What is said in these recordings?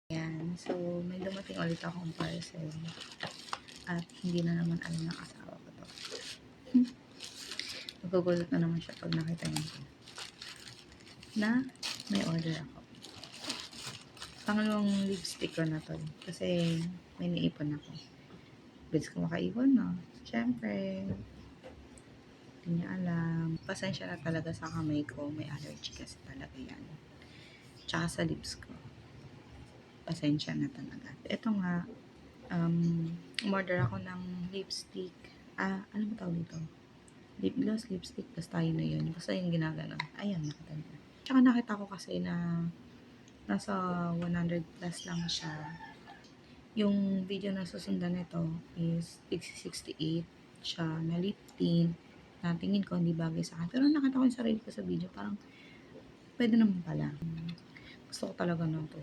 Yan. So, may dumating ulit akong parcel. At hindi na naman alam ng asawa ko to. Magugulat na naman siya pag nakita niya na may order ako. Pangalawang lipstick ko na to. Kasi may naipon ako. Bilis ko makaipon, no? Siyempre, hindi niya alam. Pasensya na talaga sa kamay ko. May allergy kasi talaga yan. Tsaka sa lips ko. Pasensya na talaga. Ito nga, umorder ako ng lipstick. Ano ba tawag dito? Lip gloss, lipstick, basta yun na yun. Basta yung ginaganon. Ayan, nakita niyo. Tsaka nakita ko kasi na nasa 100 plus lang siya. Yung video na susundan nito is 68 siya na lip tint na tingin ko hindi bagay sa akin. Pero nakita ko yung sarili ko sa video, parang pwede naman pala. Gusto ko talaga na to.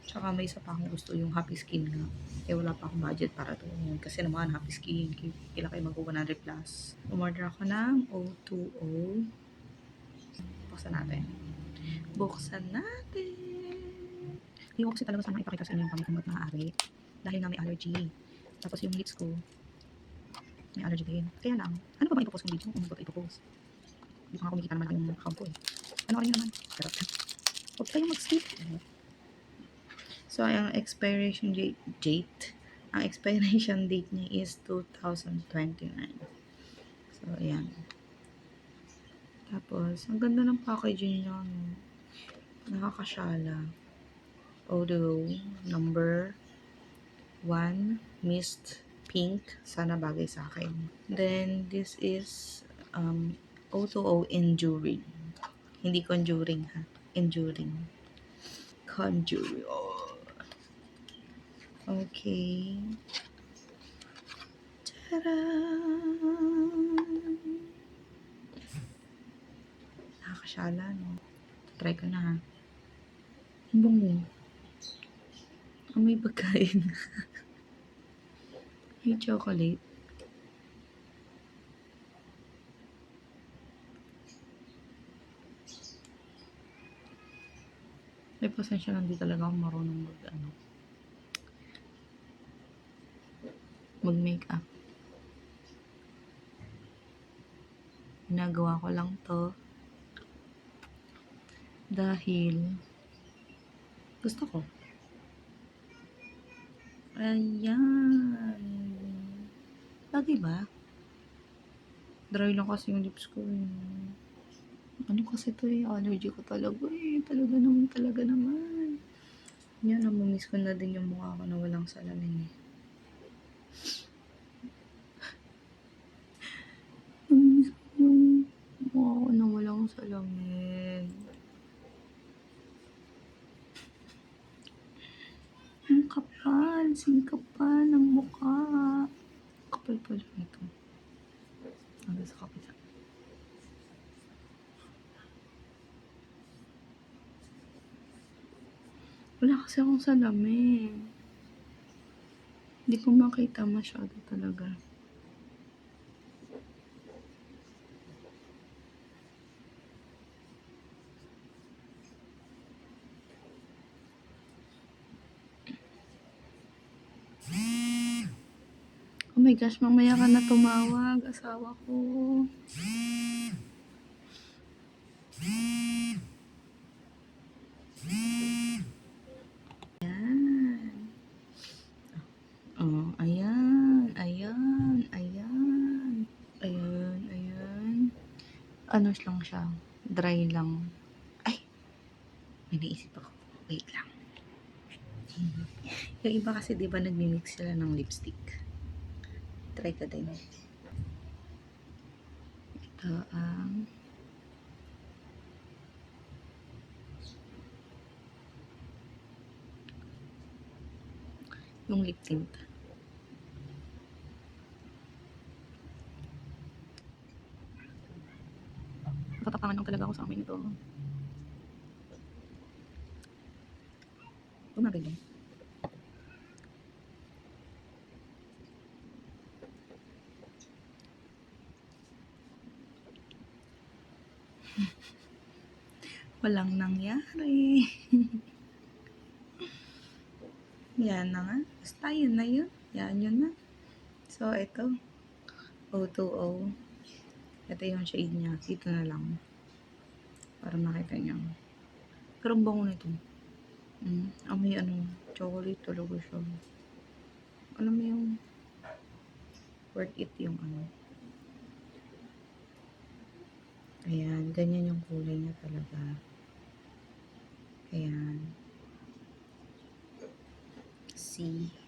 Tsaka may isa pa akong gusto, yung happy skin nga. Eh wala pa akong budget para doon. Kasi naman happy skin, kila kayo mag-100 plus. Umorder ako ng O2O. Buksan natin. Hindi ko kasi talaga sana ipakita sa inyo yung pangit na maaari. Dahil nga may allergy. Tapos yung lips ko, may allergy din. Kaya lang, ano ba bang ipopost kong video? Ano ba ito ipopost? Hindi ko nga kumikita naman yung account ko eh. Ano rin naman? Pero, huwag kayong mag-skip. So, ang expiration date niya is 2029. So, ayan. Tapos, ang ganda ng packaging niya, no? Nakakasyala. Although, number 1, mist pink. Sana bagay sa akin. Then, this is O2O Enduring. Hindi conjuring, ha? Enduring. Conjuring. Oh. Okay. Tadaan! Nakakasyala, no? Try ko na, ha? Ang bango. May pagkain. May chocolate. May pasensya lang, di talaga ako marunong mag-makeup. Ginagawa ko lang to dahil gusto ko. Ayan. Bagay ba? Dry lang kasi yung lips ko. Ano kasi to eh, allergy ko talaga eh. Talaga naman. Yan, namamiss ko na din yung mukha ko na walang salamin eh. Namamiss ko yung mukha ko na walang salamin. Ang kapal, singkapal ng mukha. Kapal pa lang ito. Hanggang sa kapal. Wala kasi akong salamin. Hindi ko makita masyado talaga. Oh my gosh, mamaya ka na tumawag, asawa ko. Ayan. Oh, ayan. Ano lang siya, dry lang. Ay, may naisip ako. Wait lang. Yung iba kasi diba nagmimix sila ng lipstick. Try ko din. Ito ang yung lip tint. Natatangan lang talaga ako sa amin ito. Bumagay din. Walang nangyari. Yan na nga. Basta yun na yun. Yan yun na. So, ito. 020. Ito yung shade niya. Dito na lang. Para makita niyo. Pero ang bango nito. Amoy chocolate talaga siya. Alam mo yung worth it yung Ayan, ganyan yung kulay niya talaga. Ayan. See?